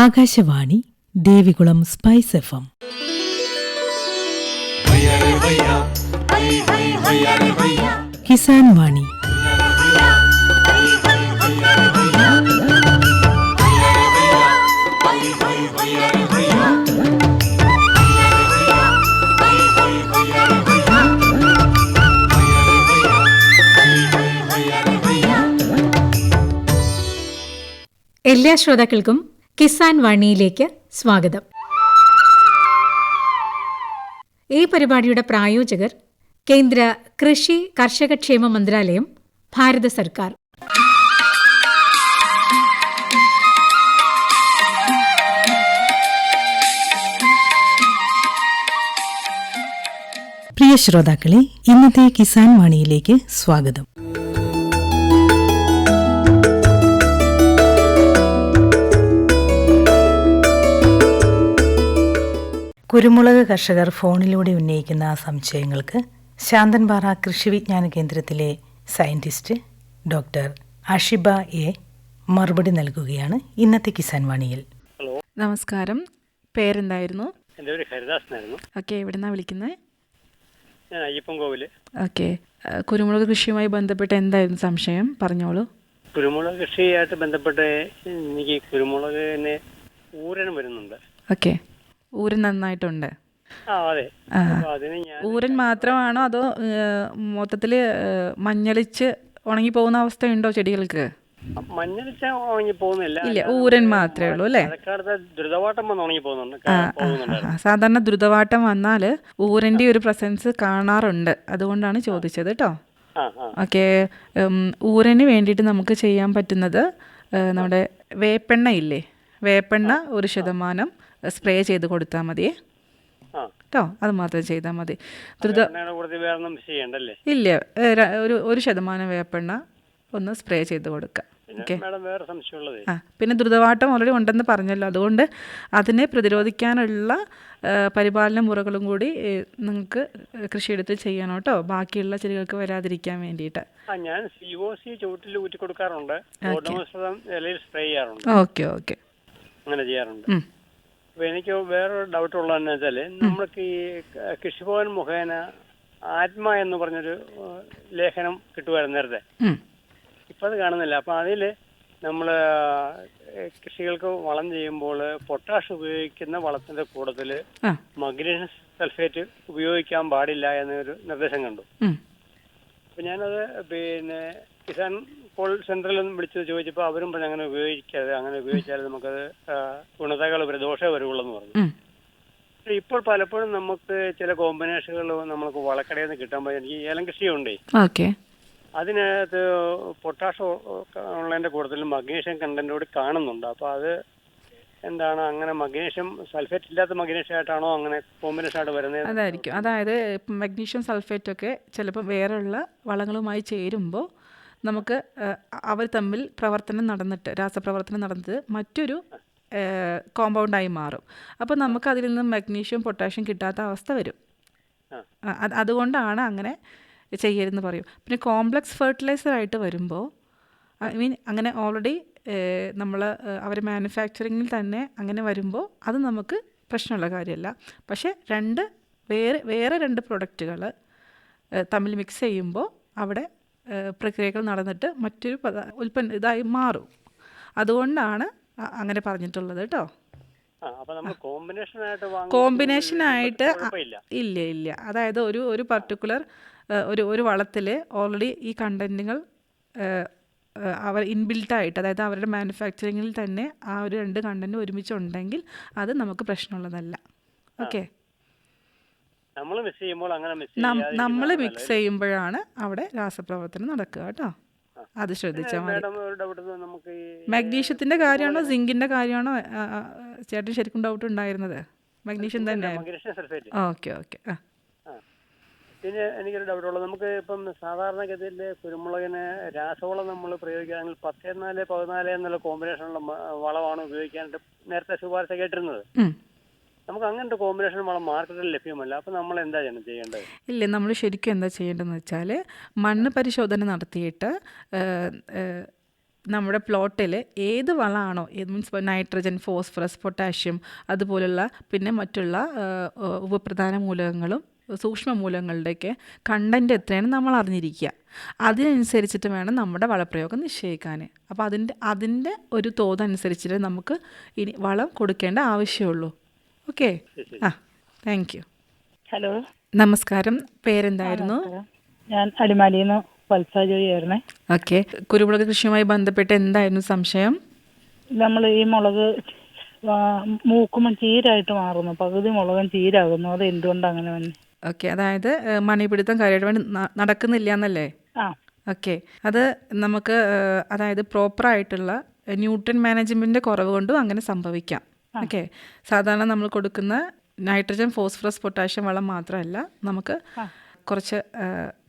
Akashvani Devikulam spice FM. Kisan വാണി. എല്ലാ ശ്രോതാക്കൾക്കും കിസാൻ വാണിയിലേക്ക് സ്വാഗതം. ഈ പരിപാടിയുടെ പ്രായോജകർ കേന്ദ്ര കൃഷി കർഷകക്ഷേമ മന്ത്രാലയം, ഭാരത സർക്കാർ. പ്രിയ ശ്രോതാക്കളെ, ഇന്നത്തെ കിസാൻ വാണിയിലേക്ക് സ്വാഗതം. കുരുമുളക് കർഷകർ ഫോണിലൂടെ ഉന്നയിക്കുന്ന സംശയങ്ങൾക്ക് ശാന്തൻപാറ കൃഷി വിജ്ഞാന കേന്ദ്രത്തിലെ സയന്റിസ്റ്റ് ഡോക്ടർ അഷിബ എ മറുപടി നൽകുകയാണ് ഇന്നത്തെ കിസാൻ വാണിയിൽ. ഹലോ, നമസ്കാരം. പേരെന്തായിരുന്നു? എൻ്റെ പേര് ഹരിദാസനായിരുന്നു. ഓക്കെ, എവിടെന്നാണ് വിളിക്കുന്നത്? ഞാൻ അയ്യപ്പൻ കോവിൽ. ഓക്കെ, കുരുമുളക് കൃഷിയുമായി ബന്ധപ്പെട്ട് എന്തായിരുന്നു സംശയം? പറഞ്ഞോളൂ. കുരുമുളക് കൃഷിയായിട്ട് ബന്ധപ്പെട്ട് എനിക്ക് കുരുമുളകിന് ഊരൻ വരുന്നുണ്ട്. ഓക്കെ, ഊരൻ നന്നായിട്ടുണ്ട്. അതെ. അപ്പോൾ അതിന് ഞാൻ ഊരൻ മാത്രമാണോ അതോ മൊത്തത്തിൽ മഞ്ഞളിച്ച് ഉണങ്ങിപ്പോകുന്ന അവസ്ഥയുണ്ടോ ചെടികൾക്ക്? മഞ്ഞളിച്ച ഉണങ്ങി പോകുന്നില്ല. ഇല്ല, ഊരൻ മാത്രമേ ഉള്ളൂ അല്ലേ? മഴക്കാലത്ത് ദ്രുതവാട്ടം വന്ന് ഉണങ്ങി പോകുന്നുണ്ട്. സാധാരണ ദ്രുതവാട്ടം വന്നാൽ ഊരൻ്റെ ഒരു പ്രസൻസ് കാണാറുണ്ട്, അതുകൊണ്ടാണ് ചോദിച്ചത് കേട്ടോ. ഓക്കെ, ഊരന് വേണ്ടിയിട്ട് നമുക്ക് ചെയ്യാൻ പറ്റുന്നത് നമ്മുടെ വേപ്പെണ്ണ ഇല്ലേ, വേപ്പെണ്ണ 1% സ്പ്രേ ചെയ്ത് കൊടുത്താൽ മതിയേ കേട്ടോ. അത് മാത്രം ചെയ്താൽ മതി. ഇല്ല, 1% വേപ്പെണ്ണ ഒന്ന് സ്പ്രേ ചെയ്ത് കൊടുക്കുക. ഓക്കെ. പിന്നെ ദ്രുതവാട്ടം ഓൾറെഡി ഉണ്ടെന്ന് പറഞ്ഞല്ലോ, അതുകൊണ്ട് അതിനെ പ്രതിരോധിക്കാനുള്ള പരിപാലന മുറകളും കൂടി നിങ്ങൾക്ക് കൃഷിയിടത്തിൽ ചെയ്യണം കേട്ടോ, ബാക്കിയുള്ള ചെടികൾക്ക് വരാതിരിക്കാൻ വേണ്ടിയിട്ട്. ഞാൻ COC ചുവട്ടിൽ ഊറ്റി കൊടുക്കാറുണ്ട്, സ്പ്രേ ചെയ്യാറുണ്ട്. ഓക്കെ ഓക്കെ, അങ്ങനെ ചെയ്യാറുണ്ട്. അപ്പോൾ എനിക്ക് വേറൊരു ഡൗട്ട് ഉള്ളതെന്ന് വെച്ചാൽ, നമ്മൾക്ക് ഈ കൃഷിഭവൻ മുഖേന ആത്മ എന്ന് പറഞ്ഞൊരു ലേഖനം കിട്ടുമായിരുന്നു നേരത്തെ. ഇപ്പം അത് കാണുന്നില്ല. അപ്പം അതിൽ നമ്മൾ കൃഷികൾക്ക് വളം ചെയ്യുമ്പോൾ പൊട്ടാഷ് ഉപയോഗിക്കുന്ന വളത്തിൻ്റെ കൂട്ടത്തിൽ മഗ്നീഷ്യം സൾഫേറ്റ് ഉപയോഗിക്കാൻ പാടില്ല എന്നൊരു നിർദ്ദേശം കണ്ടു. അപ്പം ഞാനത് പിന്നെ കിസാൻ കോൾ സെന്ററിൽ നിന്ന് വിളിച്ച് ചോദിച്ചപ്പോൾ അവരും പറഞ്ഞ് അങ്ങനെ ഉപയോഗിക്കരുത്, അങ്ങനെ ഉപയോഗിച്ചാൽ നമുക്കത് ഗുണതകൾ വരും, ദോഷമേ വരുള്ളൂ എന്ന് പറഞ്ഞു. ഇപ്പോൾ പലപ്പോഴും നമുക്ക് ചില കോമ്പിനേഷനുകൾ നമുക്ക് വളക്കടയിൽ നിന്ന് കിട്ടാൻ പറ്റും. എനിക്ക് ഏലം കൃഷിയുണ്ടേ. ഓക്കെ, അതിനകത്ത് പൊട്ടാഷ് ഉള്ളതിൻ്റെ കൂടുതലും മഗ്നീഷ്യം കണ്ടന്റ് കൂടി കാണുന്നുണ്ട്. അപ്പോൾ അത് എന്താണ്, അങ്ങനെ മഗ്നീഷ്യം സൾഫേറ്റ് ഇല്ലാത്ത മഗ്നീഷ്യം ആയിട്ടാണോ അങ്ങനെ കോമ്പിനേഷൻ ആയിട്ട് വരുന്നത്? അതായിരിക്കും. അതായത് മഗ്നീഷ്യം സൾഫേറ്റൊക്കെ ചിലപ്പോൾ വേറെയുള്ള വളങ്ങളുമായി ചേരുമ്പോൾ നമുക്ക് അവർ തമ്മിൽ രാസപ്രവർത്തനം നടന്നിട്ട് മറ്റൊരു കോമ്പൗണ്ടായി മാറും. അപ്പോൾ നമുക്ക് അതിൽ നിന്ന് മഗ്നീഷ്യം പൊട്ടാഷ്യം കിട്ടാത്ത അവസ്ഥ വരും. അതുകൊണ്ടാണ് അങ്ങനെ ചെയ്യരുതെന്ന് പറയും. പിന്നെ കോംപ്ലക്സ് ഫെർട്ടിലൈസറായിട്ട് വരുമ്പോൾ അങ്ങനെ ഓൾറെഡി നമ്മൾ അവർ മാനുഫാക്ചറിങ്ങിൽ തന്നെ അങ്ങനെ വരുമ്പോൾ അത് നമുക്ക് പ്രശ്നമുള്ള കാര്യമല്ല. പക്ഷേ വേറെ രണ്ട് പ്രൊഡക്റ്റുകൾ തമ്മിൽ മിക്സ് ചെയ്യുമ്പോൾ അവിടെ പ്രക്രിയകൾ നടന്നിട്ട് മറ്റൊരു ഇതായി മാറും. അതുകൊണ്ടാണ് അങ്ങനെ പറഞ്ഞിട്ടുള്ളത് കേട്ടോ. കോമ്പിനേഷനായിട്ട് ഇല്ല. അതായത് ഒരു പർട്ടിക്കുലർ ഒരു വളത്തിൽ ഓൾറെഡി ഈ കണ്ടന്റുകൾ അവർ ഇൻബിൽട്ടായിട്ട്, അതായത് അവരുടെ മാനുഫാക്ചറിങ്ങിൽ തന്നെ ആ ഒരു 2 കണ്ടന്റ് ഒരുമിച്ചുണ്ടെങ്കിൽ അത് നമുക്ക് പ്രശ്നമുള്ളതല്ല. ഓക്കെ, നമ്മൾ മിക്സ് ചെയ്യുമ്പോഴാണ് അവിടെ രാസപ്രവർത്തനം നടക്കുക കേട്ടോ. അത് ശ്രദ്ധിച്ചാൽ മതി. മഗ്നീഷ്യത്തിന്റെ കാര്യമാണോ സിങ്കിന്റെ കാര്യമാണോ ചേട്ടൻ ശരിക്കും ഡൗട്ട് ഉണ്ടായിരുന്നത്? മഗ്നീഷ്യം തന്നെ. ഓക്കെ. പിന്നെ എനിക്കൊരു ഡൗട്ടുള്ളത്, നമുക്ക് ഇപ്പം സാധാരണഗതിയിൽ കുരുമുളകിന് രാസവളം നമ്മൾ പ്രയോഗിക്കുകയാണെങ്കിൽ 14-14 എന്നുള്ള കോമ്പിനേഷനുള്ള വളമാണ് ഉപയോഗിക്കാനായിട്ട് നേരത്തെ ശുപാർശ കേട്ടിരുന്നത്. നമുക്ക് അങ്ങനത്തെ കോമ്പിനേഷൻ വളം മാർക്കറ്റിൽ ലഭ്യമല്ല. അപ്പം നമ്മൾ എന്താ ചെയ്യേണ്ടത്? ഇല്ല, നമ്മൾ ശരിക്കും എന്താ ചെയ്യേണ്ടതെന്ന് വെച്ചാൽ മണ്ണ് പരിശോധന നടത്തിയിട്ട് നമ്മുടെ പ്ലോട്ടിൽ ഏത് വളമാണോ, മീൻസ് നൈട്രജൻ, ഫോസ്ഫറസ്, പൊട്ടാഷ്യം അതുപോലുള്ള പിന്നെ മറ്റുള്ള ഉപപ്രധാന മൂലകങ്ങളും സൂക്ഷ്മ മൂലകങ്ങളുടെയൊക്കെ കണ്ടൻറ്റ് എത്രയാണ് നമ്മൾ അറിഞ്ഞിരിക്കുക. അതിനനുസരിച്ചിട്ട് വേണം നമ്മുടെ വളപ്രയോഗം നിശ്ചയിക്കാൻ. അപ്പോൾ അതിൻ്റെ ഒരു തോതനുസരിച്ചിട്ട് നമുക്ക് ഇനി വളം കൊടുക്കേണ്ട ആവശ്യമുള്ളൂ. ഓക്കെ. ആ, താങ്ക് യു. ഹലോ, നമസ്കാരം. പേരെന്തായിരുന്നു? ഞാൻ അടിമാലിന്ന് വത്സ ജോയിയായിരുന്നേ. ഓക്കെ. കുരുമുളക് കൃഷിയുമായി ബന്ധപ്പെട്ട് എന്തായിരുന്നു സംശയം? നമ്മൾ ഈ മുളക് മൂക്കുമ്പോൾ ചീരായിട്ട് മാറുന്നു, പകുതി മുളകും ചീരാകുന്നു, അത് എന്തുകൊണ്ട് അങ്ങനെ തന്നെ? ഓക്കെ, അതായത് മണിപിടുത്തം കാര്യമായിട്ട് വേണ്ടി നടക്കുന്നില്ല എന്നല്ലേ? ആ, ഓക്കെ. അത് നമുക്ക് അതായത് പ്രോപ്പറായിട്ടുള്ള ന്യൂട്രിയൻ മാനേജ്മെൻറ്റിൻ്റെ കുറവ് കൊണ്ടും അങ്ങനെ സംഭവിക്കാം. ഓക്കെ. സാധാരണ നമ്മൾ കൊടുക്കുന്ന നൈട്രജൻ, ഫോസ്ഫറസ്, പൊട്ടാഷ്യം വളം മാത്രമല്ല, നമുക്ക് കുറച്ച്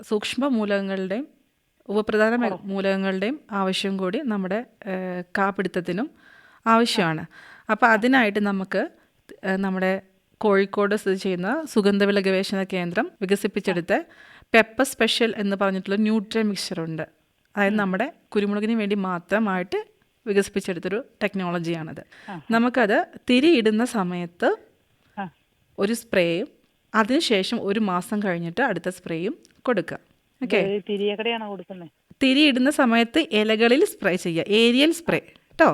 സൂക്ഷ്മ മൂലകങ്ങളുടെയും ഉപപ്രധാന മൂലകങ്ങളുടെയും ആവശ്യം കൂടി നമ്മുടെ കാപ്പിടുത്തത്തിനും ആവശ്യമാണ്. അപ്പോൾ അതിനായിട്ട് നമുക്ക് നമ്മുടെ കോഴിക്കോട് സ്ഥിതി ചെയ്യുന്ന സുഗന്ധവിള ഗവേഷണ കേന്ദ്രം വികസിപ്പിച്ചെടുത്ത പെപ്പർ സ്പെഷ്യൽ എന്ന് പറഞ്ഞിട്ടുള്ള ന്യൂട്രിയൻ മിക്സ്ചറുണ്ട്. അതായത് നമ്മുടെ കുരുമുളകിന് വേണ്ടി മാത്രമായിട്ട് വികസിപ്പിച്ചെടുത്തൊരു ടെക്നോളജിയാണത്. നമുക്കത് തിരിയിടുന്ന സമയത്ത് ഒരു സ്പ്രേയും അതിനുശേഷം 1 മാസം കഴിഞ്ഞിട്ട് അടുത്ത സ്പ്രേയും കൊടുക്കുക. ഓക്കെ. തിരിയക്കടയാണോ കൊടുക്കുന്നത്? തിരിയിടുന്ന സമയത്ത് ഇലകളിൽ സ്പ്രേ ചെയ്യുക, ഏരിയൽ സ്പ്രേ കേട്ടോ.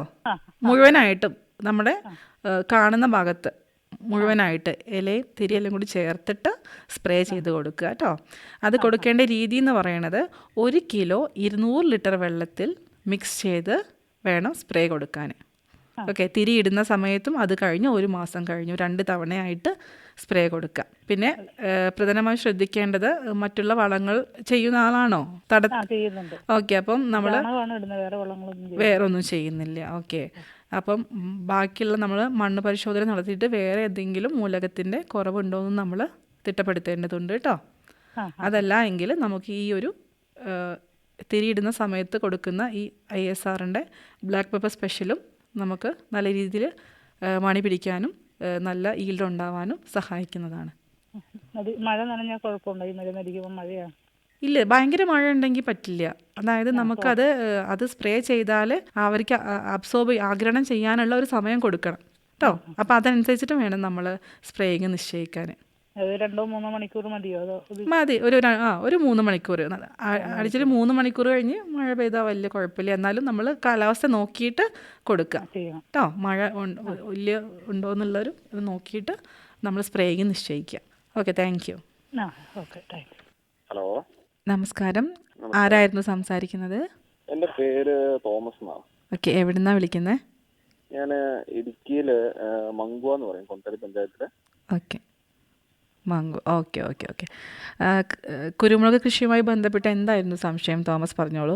മുഴുവനായിട്ടും നമ്മുടെ കാണുന്ന ഭാഗത്ത് മുഴുവനായിട്ട് ഇലയും തിരിയെല്ലാം കൂടി ചേർത്തിട്ട് സ്പ്രേ ചെയ്ത് കൊടുക്കുക കേട്ടോ. അത് കൊടുക്കേണ്ട രീതി എന്ന് പറയുന്നത് 1 കിലോ 200 ലിറ്റർ വെള്ളത്തിൽ മിക്സ് ചെയ്ത് വേണം സ്പ്രേ കൊടുക്കാൻ. ഓക്കെ. തിരിയിടുന്ന സമയത്തും അത് കഴിഞ്ഞ് 1 മാസം കഴിഞ്ഞു 2 തവണയായിട്ട് സ്പ്രേ കൊടുക്കുക. പിന്നെ പ്രധാനമായും ശ്രദ്ധിക്കേണ്ടത്, മറ്റുള്ള വളങ്ങൾ ചെയ്യുന്ന ആളാണോ? ചെയ്യുന്നുണ്ട്. ഓക്കെ. അപ്പം നമ്മൾ വേറെ ഒന്നും ചെയ്യുന്നില്ല. ഓക്കെ. അപ്പം ബാക്കിയുള്ള നമ്മൾ മണ്ണ് പരിശോധന നടത്തിയിട്ട് വേറെ ഏതെങ്കിലും മൂലകത്തിൻ്റെ കുറവുണ്ടോ എന്ന് നമ്മൾ തിട്ടപ്പെടുത്തേണ്ടതുണ്ട് കേട്ടോ. അതല്ല എങ്കിൽ നമുക്ക് ഈ ഒരു തിരിയിടുന്ന സമയത്ത് കൊടുക്കുന്ന ഈ ISRൻ്റെ ബ്ലാക്ക് പെപ്പർ സ്പെഷ്യലും നമുക്ക് നല്ല രീതിയിൽ മണി പിടിക്കാനും നല്ല ഈൽഡ് ഉണ്ടാവാനും സഹായിക്കുന്നതാണ്. മഴ നനഞ്ഞാൽ കുഴപ്പമുണ്ടോ? ഈ മരുന്നടിക്കുമ്പോൾ മഴയാണ്. ഇല്ല, ഭയങ്കര മഴ ഉണ്ടെങ്കിൽ പറ്റില്ല. അതായത് നമുക്കത് സ്പ്രേ ചെയ്താൽ അവർക്ക് ആഗിരണം ചെയ്യാനുള്ള ഒരു സമയം കൊടുക്കണം കേട്ടോ. അപ്പോൾ അതനുസരിച്ചിട്ട് വേണം നമ്മൾ സ്പ്രേയിങ് നിശ്ചയിക്കാൻ. 2-3 മണിക്കൂർ മതിയോ? മതി. ഒരു 3 മണിക്കൂർ അടിച്ചിട്ട് 3 മണിക്കൂർ കഴിഞ്ഞ് മഴ പെയ്താൽ വലിയ കുഴപ്പമില്ല. എന്നാലും നമ്മൾ കാലാവസ്ഥ നോക്കിയിട്ട് കൊടുക്കുക കേട്ടോ. മഴ വലിയ ഉണ്ടോ എന്നുള്ളൊരു ഇത് നോക്കിയിട്ട് നമ്മൾ സ്പ്രേയിങ് നിശ്ചയിക്കുക. Okay, thank you. ഹലോ, നമസ്കാരം. ആരായിരുന്നു സംസാരിക്കുന്നത്? എൻ്റെ പേര് തോമസ് എന്നാണ്. ഓക്കെ. എവിടുന്നാണ് വിളിക്കുന്നത്? ഞാൻ ഇടുക്കിയിൽ മങ്കുവ എന്ന് പറയും, കൊന്തളി പഞ്ചായത്തിൽ. Okay, Manku. Okay okay okay. കുരുമുളക് കൃഷിയുമായി ബന്ധപ്പെട്ട് എന്തായിരുന്നു സംശയം? തോമസ് പറഞ്ഞോളൂ.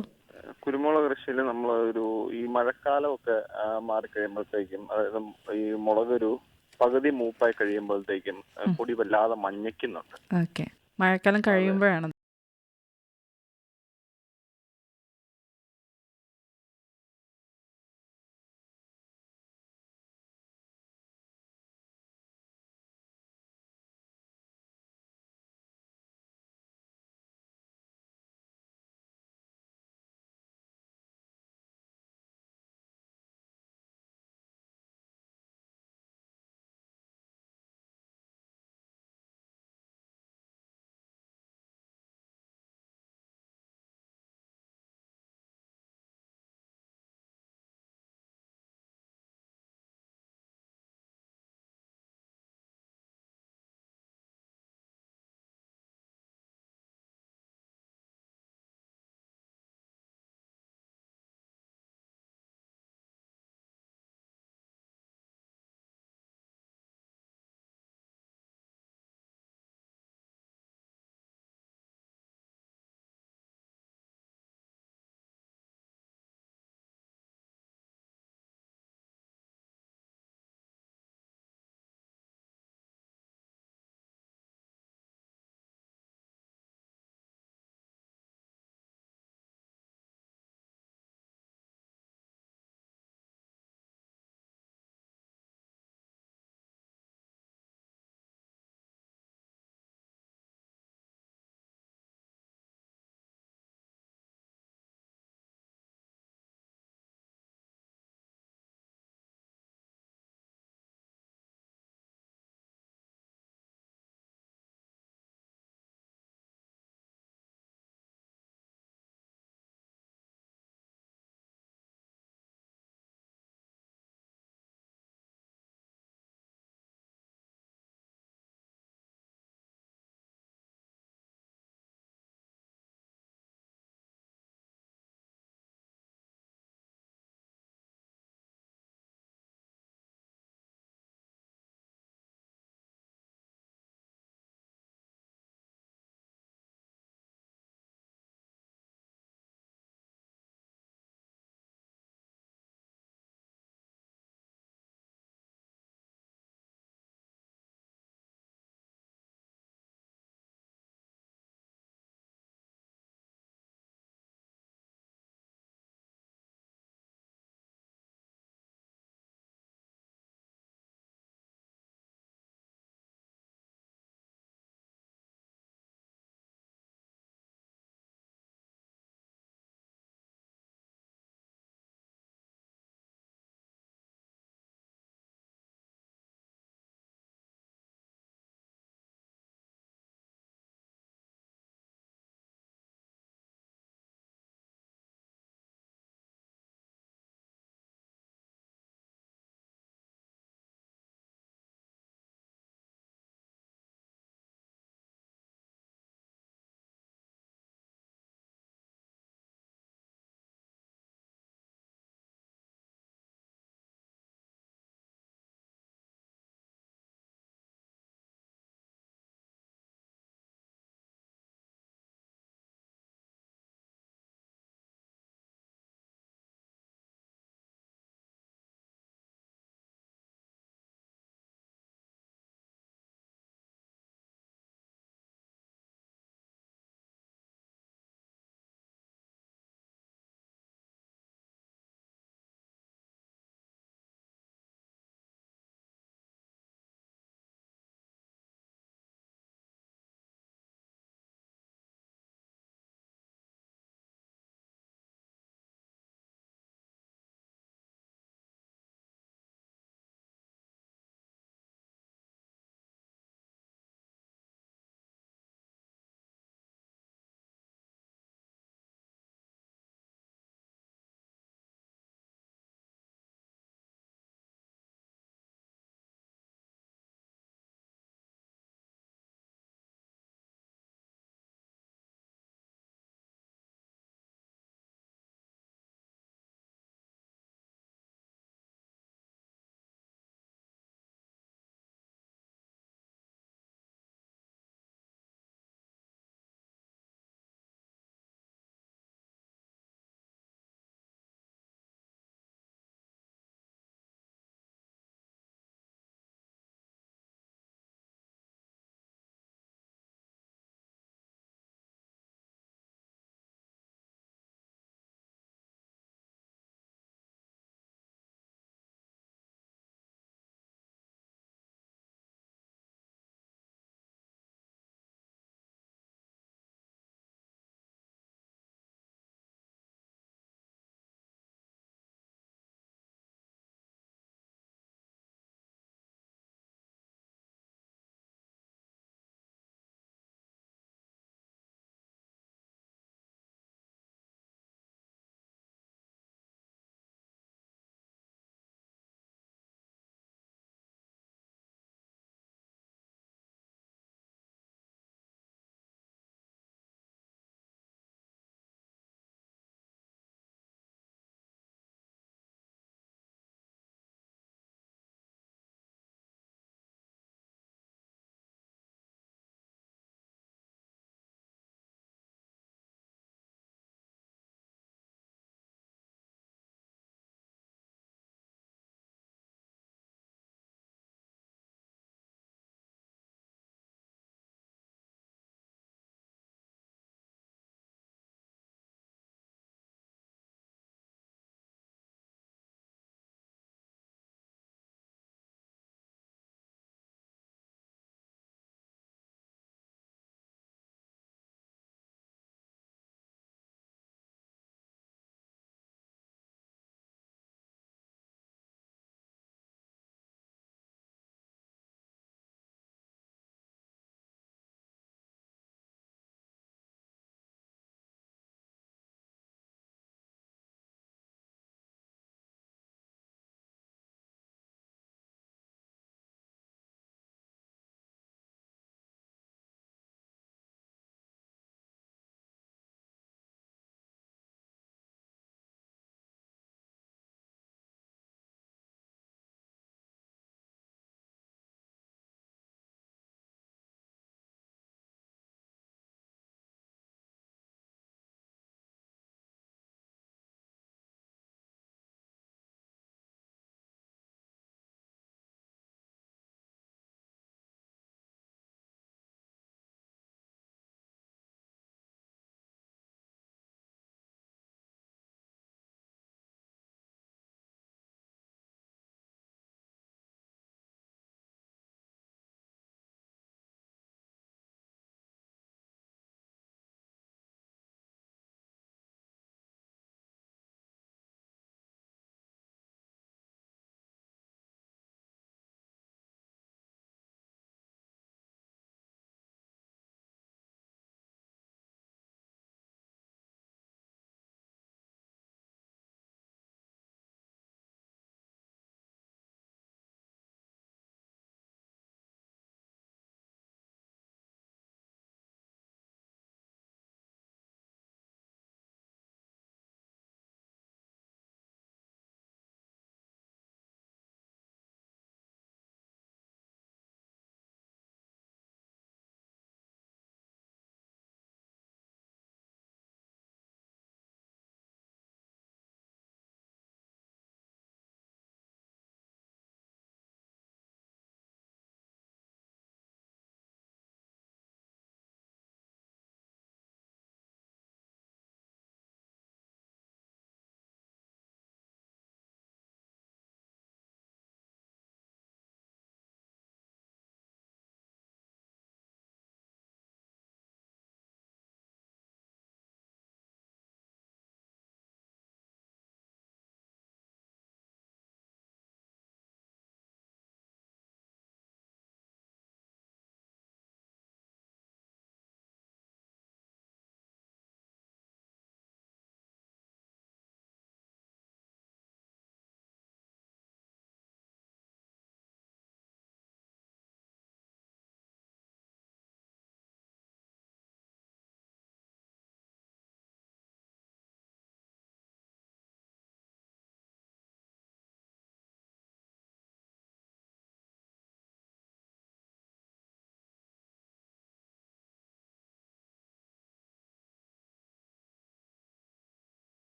കുരുമുളക് കൃഷിയിൽ നമ്മൾ ഈ മഴക്കാലമൊക്കെ മാറിക്കഴിയുമ്പോഴത്തേക്കും, അതായത് ഈ മുളകൊരു പകുതി മൂപ്പായി കഴിയുമ്പോഴത്തേക്കും പൊടി വല്ലാതെ മഞ്ഞയ്ക്കുന്നുണ്ട്. ഓക്കെ. മഴക്കാലം കഴിയുമ്പോഴാണ്